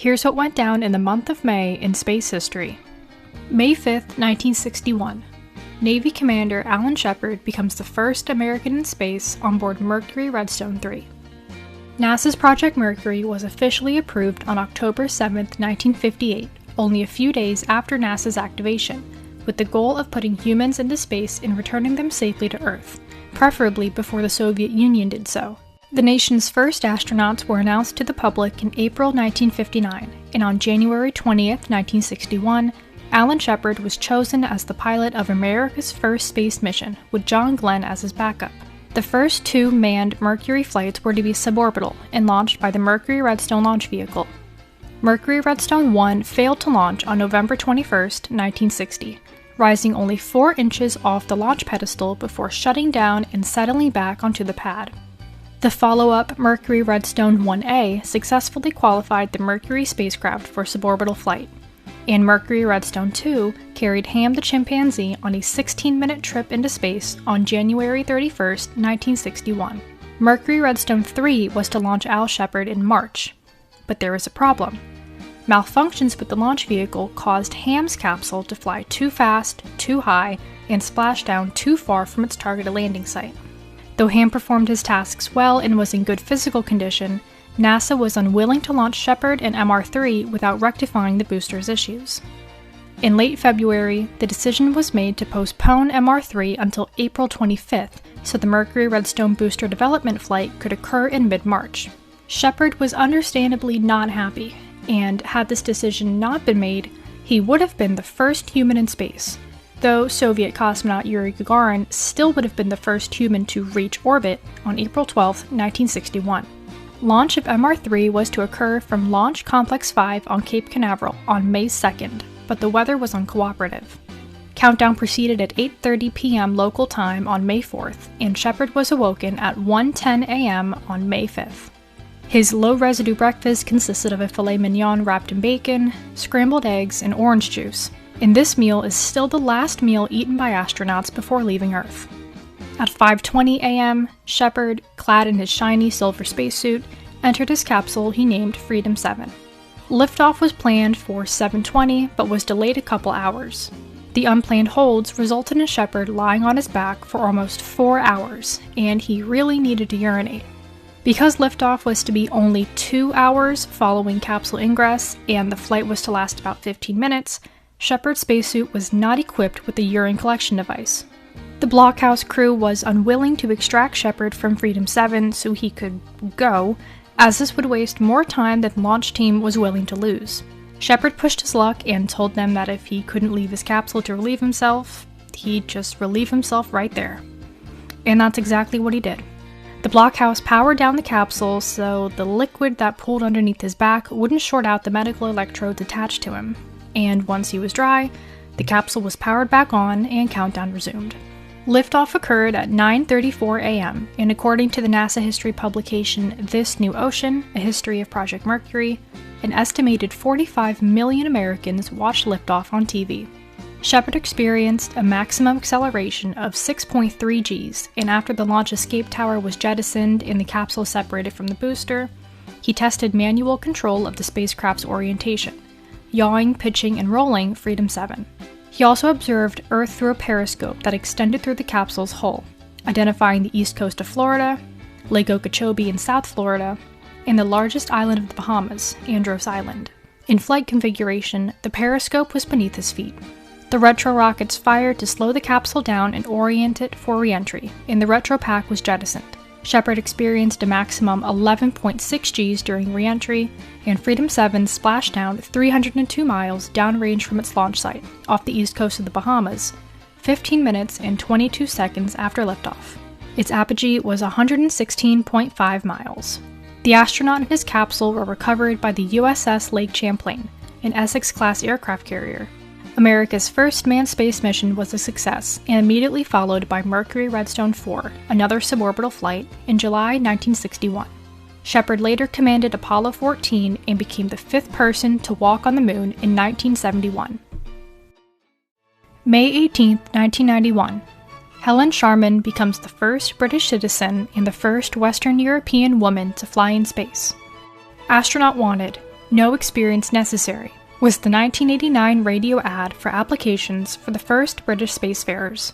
Here's what went down in the month of May in space history. May 5th, 1961. Navy Commander Alan Shepard becomes the first American in space on board Mercury Redstone 3. NASA's Project Mercury was officially approved on October 7, 1958, only a few days after NASA's activation, with the goal of putting humans into space and returning them safely to Earth, preferably before the Soviet Union did so. The nation's first astronauts were announced to the public in April 1959, and on January 20, 1961, Alan Shepard was chosen as the pilot of America's first space mission, with John Glenn as his backup. The first two manned Mercury flights were to be suborbital and launched by the Mercury Redstone launch vehicle. Mercury Redstone 1 failed to launch on November 21, 1960, rising only 4 inches off the launch pedestal before shutting down and settling back onto the pad. The follow-up Mercury Redstone 1A successfully qualified the Mercury spacecraft for suborbital flight, and Mercury Redstone 2 carried Ham the chimpanzee on a 16-minute trip into space on January 31, 1961. Mercury Redstone 3 was to launch Al Shepard in March, but there was a problem. Malfunctions with the launch vehicle caused Ham's capsule to fly too fast, too high, and splash down too far from its targeted landing site. Though Ham performed his tasks well and was in good physical condition, NASA was unwilling to launch Shepard and MR3 without rectifying the booster's issues. In late February, the decision was made to postpone MR3 until April 25th so the Mercury Redstone booster development flight could occur in mid-March. Shepard was understandably not happy, and had this decision not been made, he would have been the first human in space, though Soviet cosmonaut Yuri Gagarin still would have been the first human to reach orbit on April 12, 1961. Launch of MR3 was to occur from Launch Complex 5 on Cape Canaveral on May 2nd, but the weather was uncooperative. Countdown proceeded at 8:30 p.m. local time on May 4th, and Shepard was awoken at 1:10 a.m. on May 5th. His low-residue breakfast consisted of a filet mignon wrapped in bacon, scrambled eggs, and orange juice, and this meal is still the last meal eaten by astronauts before leaving Earth. At 5:20 a.m., Shepard, clad in his shiny silver spacesuit, entered his capsule he named Freedom 7. Liftoff was planned for 7:20 but was delayed a couple hours. The unplanned holds resulted in Shepard lying on his back for almost 4 hours, and he really needed to urinate. Because liftoff was to be only 2 hours following capsule ingress and the flight was to last about 15 minutes, Shepard's spacesuit was not equipped with a urine collection device. The blockhouse crew was unwilling to extract Shepard from Freedom 7 so he could go, as this would waste more time than the launch team was willing to lose. Shepard pushed his luck and told them that if he couldn't leave his capsule to relieve himself, he'd just relieve himself right there. And that's exactly what he did. The blockhouse powered down the capsule so the liquid that pooled underneath his back wouldn't short out the medical electrodes attached to him, and once he was dry, the capsule was powered back on and countdown resumed. Liftoff occurred at 9:34 a.m., and according to the NASA history publication This New Ocean, A History of Project Mercury, an estimated 45 million Americans watched liftoff on TV. Shepard experienced a maximum acceleration of 6.3 Gs, and after the launch escape tower was jettisoned and the capsule separated from the booster, he tested manual control of the spacecraft's orientation, yawing, pitching, and rolling Freedom 7. He also observed Earth through a periscope that extended through the capsule's hull, identifying the east coast of Florida, Lake Okeechobee in South Florida, and the largest island of the Bahamas, Andros Island. In flight configuration, the periscope was beneath his feet. The retro rockets fired to slow the capsule down and orient it for re-entry, and the retro pack was jettisoned. Shepard experienced a maximum 11.6 Gs during re-entry, and Freedom 7 splashed down 302 miles downrange from its launch site, off the east coast of the Bahamas, 15 minutes and 22 seconds after liftoff. Its apogee was 116.5 miles. The astronaut and his capsule were recovered by the USS Lake Champlain, an Essex-class aircraft carrier. America's first manned space mission was a success, and immediately followed by Mercury Redstone 4, another suborbital flight, in July 1961. Shepard later commanded Apollo 14 and became the 5th person to walk on the moon in 1971. May 18, 1991. Helen Sharman becomes the first British citizen and the first Western European woman to fly in space. Astronaut wanted: "No experience necessary," was the 1989 radio ad for applications for the first British spacefarers.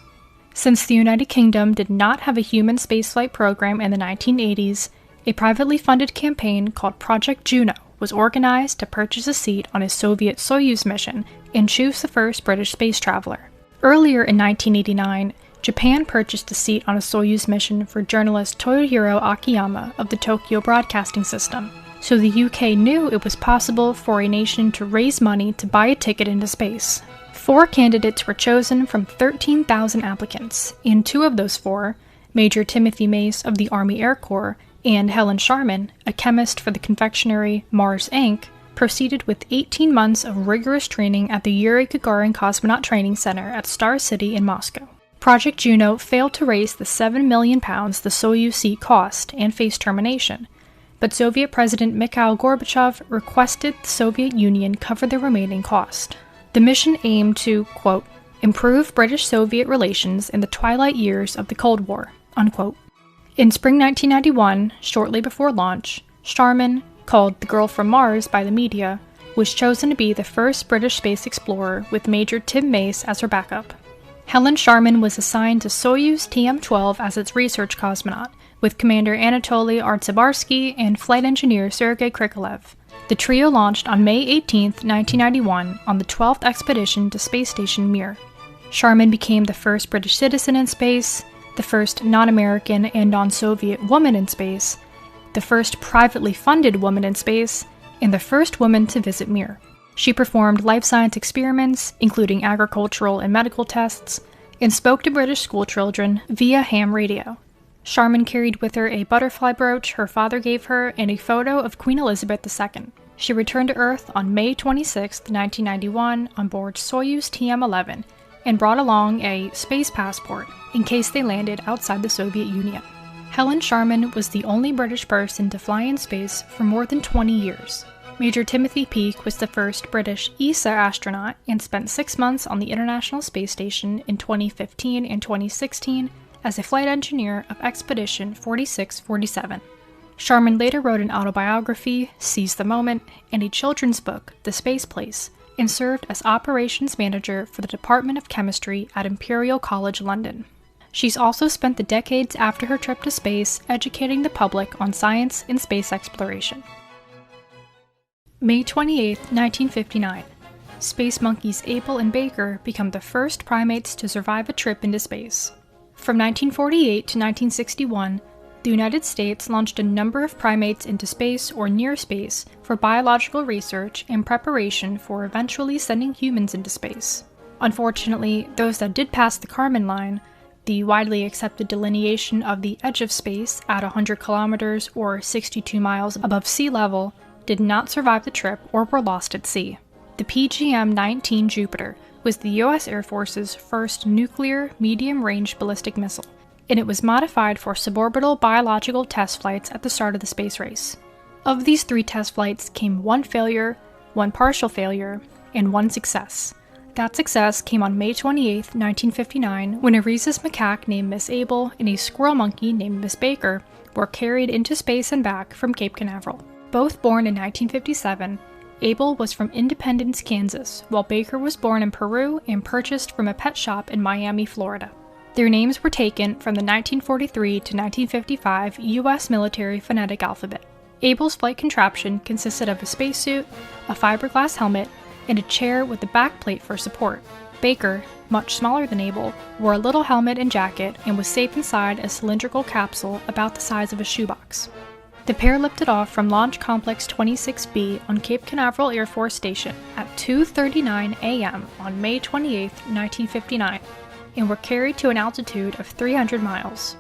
Since the United Kingdom did not have a human spaceflight program in the 1980s, a privately funded campaign called Project Juno was organized to purchase a seat on a Soviet Soyuz mission and choose the first British space traveler. Earlier in 1989, Japan purchased a seat on a Soyuz mission for journalist Toyohiro Akiyama of the Tokyo Broadcasting System, so the UK knew it was possible for a nation to raise money to buy a ticket into space. 4 candidates were chosen from 13,000 applicants, and 2 of those 4, Major Timothy Mace of the Army Air Corps and Helen Sharman, a chemist for the confectionery Mars Inc., proceeded with 18 months of rigorous training at the Yuri Gagarin Cosmonaut Training Center at Star City in Moscow. Project Juno failed to raise the £7 million the Soyuz seat cost and faced termination, but Soviet President Mikhail Gorbachev requested the Soviet Union cover the remaining cost. The mission aimed to, quote, improve British-Soviet relations in the twilight years of the Cold War, unquote. In spring 1991, shortly before launch, Sharman, called the Girl from Mars by the media, was chosen to be the first British space explorer with Major Tim Mace as her backup. Helen Sharman was assigned to Soyuz TM-12 as its research cosmonaut, with Commander Anatoly Artsebarsky and flight engineer Sergei Krikalev. The trio launched on May 18, 1991, on the 12th expedition to space station Mir. Sharman became the first British citizen in space, the first non-American and non-Soviet woman in space, the first privately funded woman in space, and the first woman to visit Mir. She performed life science experiments, including agricultural and medical tests, and spoke to British schoolchildren via ham radio. Sharman carried with her a butterfly brooch her father gave her and a photo of Queen Elizabeth II. She returned to Earth on May 26, 1991 on board Soyuz TM-11 and brought along a space passport in case they landed outside the Soviet Union. Helen Sharman was the only British person to fly in space for more than 20 years. Major Timothy Peake was the first British ESA astronaut and spent 6 months on the International Space Station in 2015 and 2016 as a flight engineer of Expedition 4647. Sharman later wrote an autobiography, Seize the Moment, and a children's book, The Space Place, and served as operations manager for the Department of Chemistry at Imperial College London. She's also spent the decades after her trip to space educating the public on science and space exploration. May 28, 1959. Space monkeys Abel and Baker become the first primates to survive a trip into space. From 1948 to 1961, the United States launched a number of primates into space or near space for biological research and preparation for eventually sending humans into space. Unfortunately, those that did pass the Kármán line, the widely accepted delineation of the edge of space at 100 kilometers or 62 miles above sea level, did not survive the trip or were lost at sea. The PGM-19 Jupiter was the U.S. Air Force's first nuclear medium-range ballistic missile, and it was modified for suborbital biological test flights at the start of the space race. Of these 3 test flights came 1 failure, 1 partial failure, and 1 success. That success came on May 28, 1959, when a rhesus macaque named Miss Abel and a squirrel monkey named Miss Baker were carried into space and back from Cape Canaveral. Both born in 1957, Abel was from Independence, Kansas, while Baker was born in Peru and purchased from a pet shop in Miami, Florida. Their names were taken from the 1943 to 1955 U.S. military phonetic alphabet. Abel's flight contraption consisted of a spacesuit, a fiberglass helmet, and a chair with a backplate for support. Baker, much smaller than Abel, wore a little helmet and jacket and was safe inside a cylindrical capsule about the size of a shoebox. The pair lifted off from Launch Complex 26B on Cape Canaveral Air Force Station at 2:39 a.m. on May 28, 1959, and were carried to an altitude of 300 miles.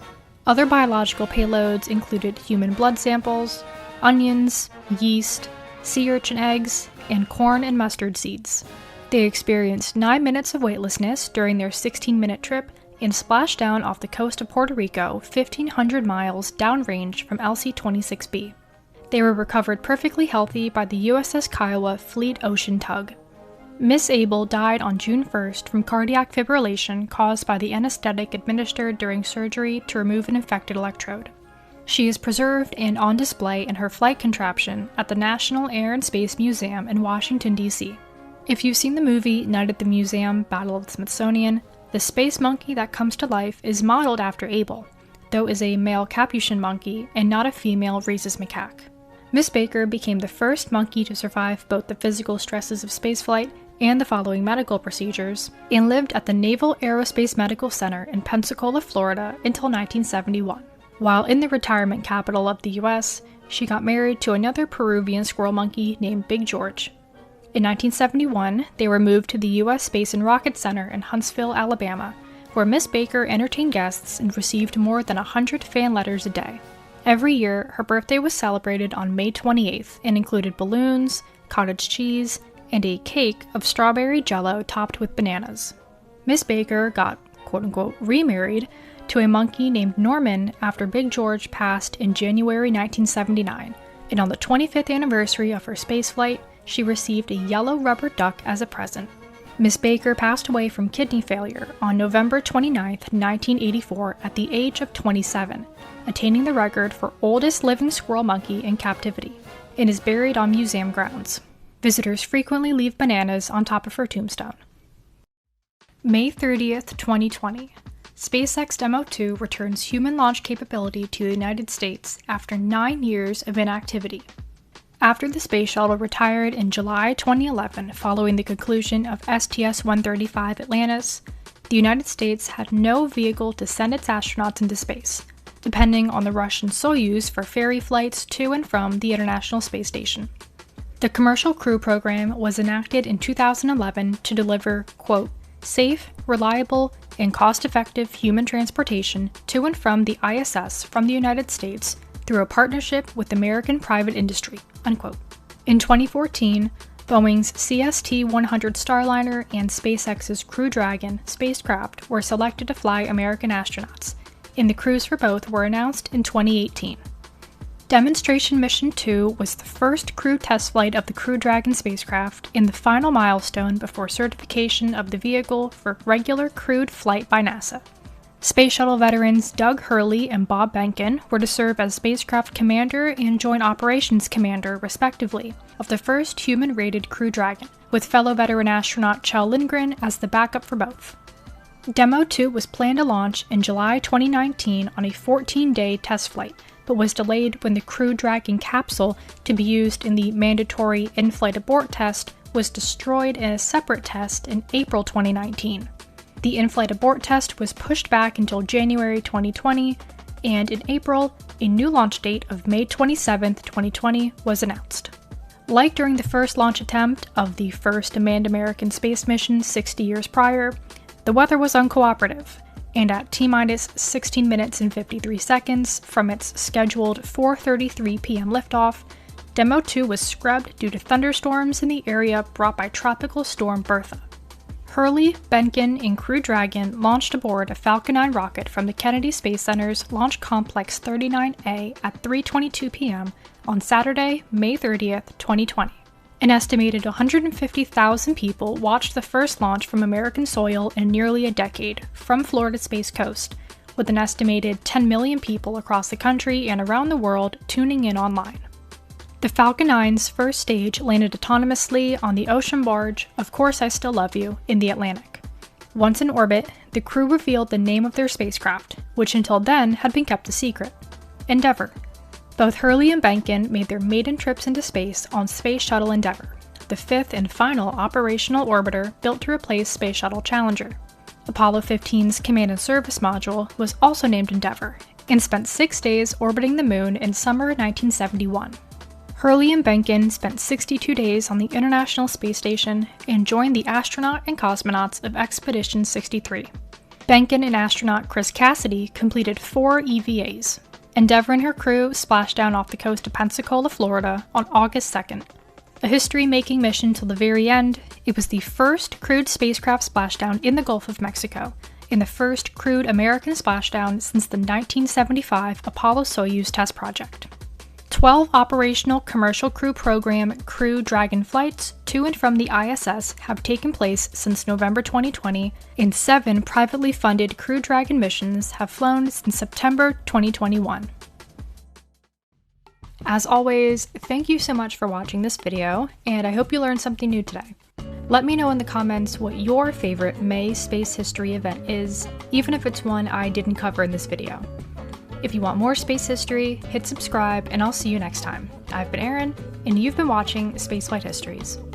Other biological payloads included human blood samples, onions, yeast, sea urchin eggs, and corn and mustard seeds. They experienced 9 minutes of weightlessness during their 16-minute trip and splashed down off the coast of Puerto Rico 1,500 miles downrange from LC-26B. They were recovered perfectly healthy by the USS Kiowa Fleet Ocean Tug. Miss Abel died on June 1st from cardiac fibrillation caused by the anesthetic administered during surgery to remove an infected electrode. She is preserved and on display in her flight contraption at the National Air and Space Museum in Washington, D.C. If you've seen the movie Night at the Museum, Battle of the Smithsonian, the space monkey that comes to life is modeled after Abel, though is a male Capuchin monkey and not a female rhesus macaque. Miss Baker became the first monkey to survive both the physical stresses of spaceflight and the following medical procedures, and lived at the Naval Aerospace Medical Center in Pensacola, Florida until 1971. While in the retirement capital of the US, she got married to another Peruvian squirrel monkey named Big George. In 1971, they were moved to the U.S. Space and Rocket Center in Huntsville, Alabama, where Miss Baker entertained guests and received more than 100 fan letters a day. Every year, her birthday was celebrated on May 28th and included balloons, cottage cheese, and a cake of strawberry jello topped with bananas. Miss Baker got, quote-unquote, remarried to a monkey named Norman after Big George passed in January 1979, and on the 25th anniversary of her spaceflight, she received a yellow rubber duck as a present. Miss Baker passed away from kidney failure on November 29, 1984 at the age of 27, attaining the record for oldest living squirrel monkey in captivity, and is buried on museum grounds. Visitors frequently leave bananas on top of her tombstone. May 30th, 2020. SpaceX Demo 2 returns human launch capability to the United States after 9 years of inactivity. After the space shuttle retired in July 2011 following the conclusion of STS-135 Atlantis, the United States had no vehicle to send its astronauts into space, depending on the Russian Soyuz for ferry flights to and from the International Space Station. The Commercial Crew Program was enacted in 2011 to deliver, quote, safe, reliable, and cost-effective human transportation to and from the ISS from the United States through a partnership with American private industry, unquote. In 2014, Boeing's CST-100 Starliner and SpaceX's Crew Dragon spacecraft were selected to fly American astronauts, and the crews for both were announced in 2018. Demonstration Mission 2 was the first crewed test flight of the Crew Dragon spacecraft and the final milestone before certification of the vehicle for regular crewed flight by NASA. Space Shuttle veterans Doug Hurley and Bob Behnken were to serve as spacecraft commander and joint operations commander, respectively, of the first human-rated Crew Dragon, with fellow veteran astronaut Kjell Lindgren as the backup for both. Demo 2 was planned to launch in July 2019 on a 14-day test flight, but was delayed when the Crew Dragon capsule to be used in the mandatory in-flight abort test was destroyed in a separate test in April 2019. The in-flight abort test was pushed back until January 2020, and in April, a new launch date of May 27, 2020 was announced. Like during the first launch attempt of the first manned American space mission 60 years prior, the weather was uncooperative, and at T-minus 16 minutes and 53 seconds from its scheduled 4:33 p.m. liftoff, Demo 2 was scrubbed due to thunderstorms in the area brought by Tropical Storm Bertha. Hurley, Behnken, and Crew Dragon launched aboard a Falcon 9 rocket from the Kennedy Space Center's Launch Complex 39A at 3:22 p.m. on Saturday, May 30th, 2020. An estimated 150,000 people watched the first launch from American soil in nearly a decade from Florida's Space Coast, with an estimated 10 million people across the country and around the world tuning in online. The Falcon 9's first stage landed autonomously on the ocean barge Of Course I Still Love You in the Atlantic. Once in orbit, the crew revealed the name of their spacecraft, which until then had been kept a secret: Endeavour. Both Hurley and Behnken made their maiden trips into space on Space Shuttle Endeavour, the fifth and final operational orbiter built to replace Space Shuttle Challenger. Apollo 15's Command and Service Module was also named Endeavour, and spent 6 days orbiting the Moon in summer 1971. Hurley and Behnken spent 62 days on the International Space Station and joined the astronaut and cosmonauts of Expedition 63. Behnken and astronaut Chris Cassidy completed 4 EVAs. Endeavour and her crew splashed down off the coast of Pensacola, Florida on August 2nd. A history-making mission till the very end, it was the first crewed spacecraft splashdown in the Gulf of Mexico, and the first crewed American splashdown since the 1975 Apollo-Soyuz test project. 12 operational Commercial Crew Program Crew Dragon flights to and from the ISS have taken place since November 2020, and 7 privately funded Crew Dragon missions have flown since September 2021. As always, thank you so much for watching this video, and I hope you learned something new today. Let me know in the comments what your favorite May space history event is, even if it's one I didn't cover in this video. If you want more space history, hit subscribe, and I'll see you next time. I've been Erin, and you've been watching Spaceflight Histories.